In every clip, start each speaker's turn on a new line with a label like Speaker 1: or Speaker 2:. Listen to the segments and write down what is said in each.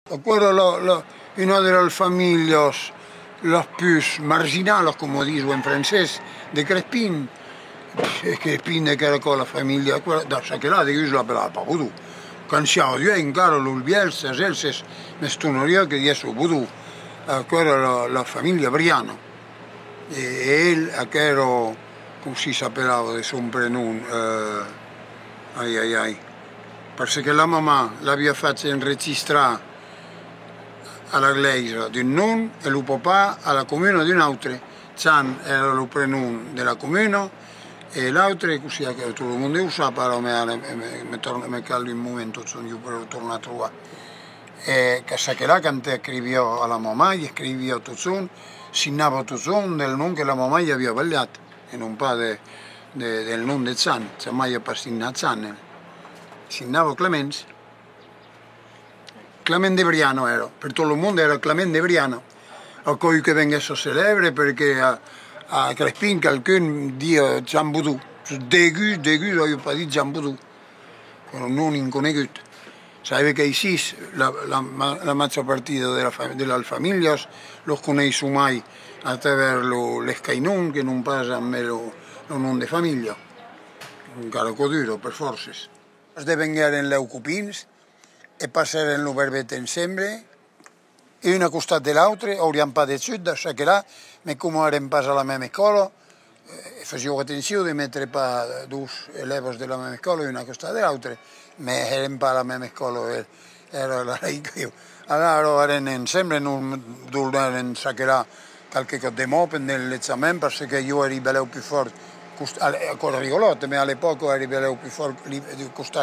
Speaker 1: Una de las familias las plus marginales, como digo en francés, de Crespin. Crespin era con la familia, da Saquelà, de la pelava pas vudú. Quand siamo io encara l'Ulbiels, Elses, mestunoria che dice vudú, era la famiglia Briano. E él, che era, come si sapeva de son prenom, perché la mamma l'aveva fatto registrare alla Gleisa di un non e il papà alla comune di un altro. Chan era il prenom della comune e l'altro, così che tutto il mondo usa, però mi callo in momento, sono io per tornare a trovare. E che sa che là quando scrivió alla mamma, gli scrivió tutto, signava tutto del nome che la mamma gli aveva sbagliato, e non pas del nome di Chan, mai per signare Chan. Signava Clemens. Clement de Briano era, per tutto il mondo era Clement de Briano, a cui che venisse celebre perché a Crespin qualcuno dice Jean Boudou, Degus, io pas dit Jean Boudou, non inconegut. Sabe che ici la maggior parte delle famiglie los conosco mai attraverso les cainons che non passano il nome di famiglia, un caraco duro per forces. Deven venire in leu copins e passare lo verbetto insieme, e una costat de l'altra, hauríem pas de sud, d'això che là, ma come érem pas a la meva escola, facevo atenció de mettere pas dos eleves de la meva escola, una costat de l'altra, ma érem pas a la meva escola, era la laica io. Allora eren insieme, non doleren sa che là qualche cosa de mo nell'esame, perché io ero bello più forte, ancora rigolotte, ma all'epoca ero bello più forte, costa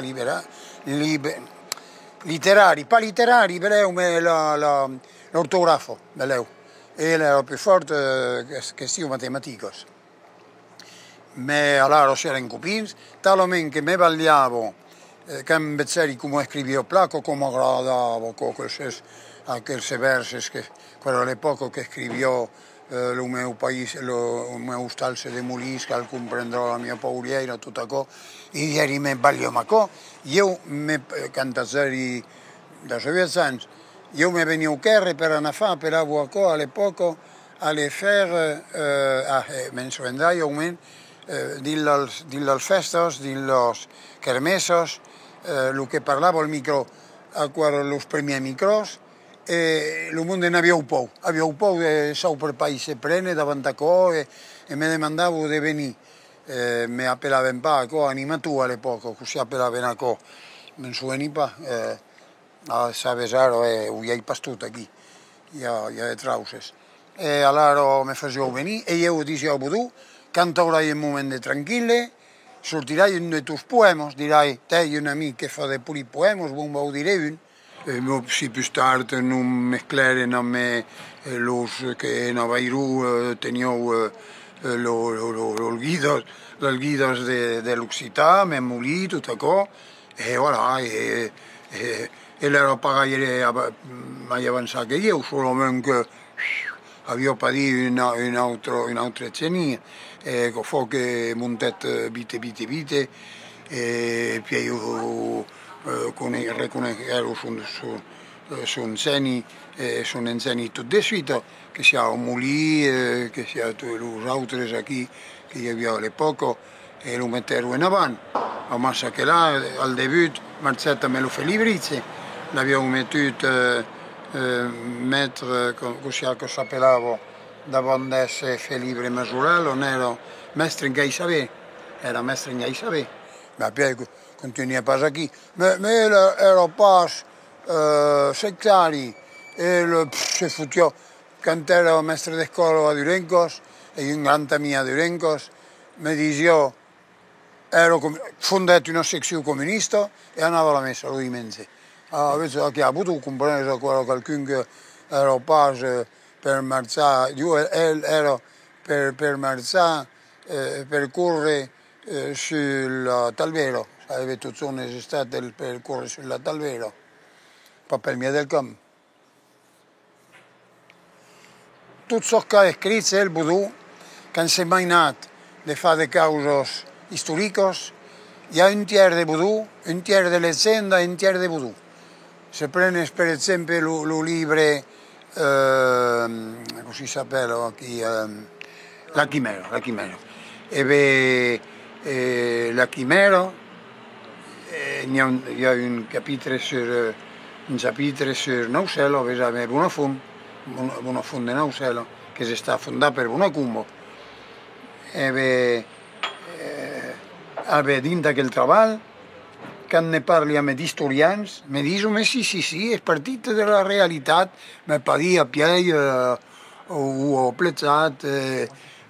Speaker 1: literari, pas literari, beleu, ma l'ortografo, beleu. Ele era più forte che io matematicos. Ma allora si erano copins, talmente che mi vagliavo, che invece come scrivevo placo, come agradavo, quelle versi, che quello all'epoca che scrivevo il mio paese, il mio stalse di Molise, che comprendrò la mia pauriera, tutto ciò, e ieri mi vaglio, ma io quando eri da 16 anni, io mi venivo a per una fa, per avere all'epoca, alle fare, me ne sovendaio un momento, dille festes, dille kermesos, el que parlava al micro, els primers micros, el mondo n'aviau pou de sau per país prene davant d'aco e me demandavo de venir. Me apelaven pas a animatu all'epoca, così apelaven a co, non soveni pas, sabes ara, ho hi ha pastut aquí, hi ha de trauses. E allora me faceu venir e io dicevo Boudou, cantaurai un moment de tranquil·le, sortirai un de tus poemes, dirai, t'hai un amic que fa de puri poemes, bon vau diré un. Si più tardi non mesclaren amb los que en Aveirú teniu les guides de l'Occità, m'hem molí, tot això, e voilà, ell era pagaire mai avançat que jo, solament que havia patit una altra etnia, che fa che montet vite, e poi io riconoscevo son insegni tutto de suite, che siamo molì, che siamo tutti gli altri qui che io avevo all'epoca, e lo mettevo in avanti. Ma sa che là, al debut, Marzetta me lo fa librizzi, l'avevo mettuto mettere, così che sapevamo, davanti a essere fe libre masurello, non era mestre in Gaisavè, era mestre in Gaisavè, ma poi continuava pas aquí. Ma era pas sectari, e se futiò, quando ero mestre di scuola a Durencos, e un grande amico a Durencos, mi diceva, ero fondato una sezione comunista e andavo alla messa, lo immense. Invece che ha potuto comprendere qualcuno che era pas per marciare, io ero per marciare, per correre sul Talvero, aveva tutto un'estate per correre sul Talvero, poi per via del campo. Tutto ciò che è scritto è il Boudou, che si è mai nato di fare delle cause storiche, hi ha un tiers de Boudou, un tiers de leggenda e un tiers de Boudou. se prende per esempio il libro, come si chiama qui, la Chimera, e beh, la Chimera, il y a un chapitre sur Naucelo, vous avez Bonafont de Naucelo, che si sta fondato per Bonacumbo, e beh, dintre aquell treball, quan ne parli amb historians, me diuen, sí, és partit de la realitat, me padia piei o pletzat,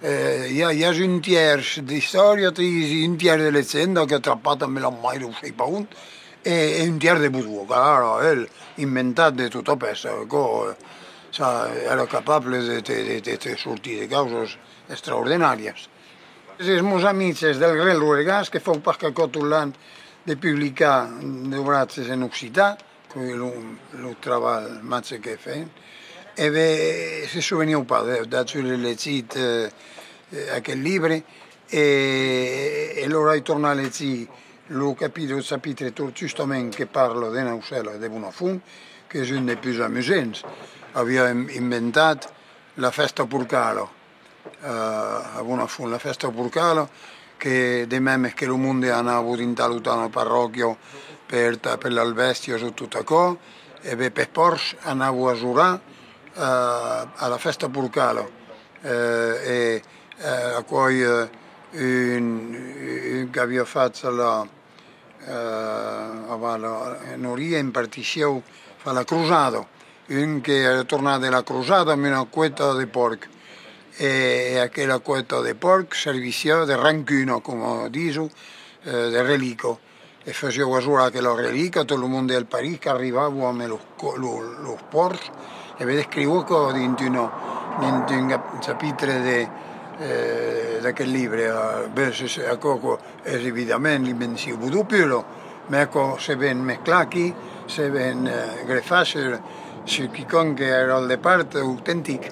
Speaker 1: hi ha un tiers d'història, un tiers de leggenda che ha atrappato me la mai non sei pa un, e un tiers de vudú, claro, ell inventat de tota peça, era capace de sortir de causes extraordinàries. Els meus amics del Grel Ruegas, que feu pas que tot l'any de publicar d'obrats en occità, el treball matx que feien, e bé, se souveniu pas d'això he llegit aquest llibre, e allora he tornat a llegir il capitolo justament che parla de Naucelo e de Bonafont, que és un dels més amusants. Havia inventat la festa Purcalo, a Bonafont, la festa Purcalo, che de memes che il mondo andava in talutano parrocchio per l'alvestio su tutto ciò, e per Porsche andavo a giurare alla festa Purcalo, e a cui un che aveva fatto Noria impartisce fa la cruzada, un che era tornato dalla cruzada amb una cueta de porc, e aquella cueta de porc servicia de rancuna, come dico, de relico, e faceva giurare che la relica tutto il mondo del París che arrivava a los porcs, e vede scrivo dentro un capitolo d'aquest libro, és evidentment l'invenció vodupilo, ma se ven mesclar aquí, se ven grefar sur quelqu'un que era el de part autèntic.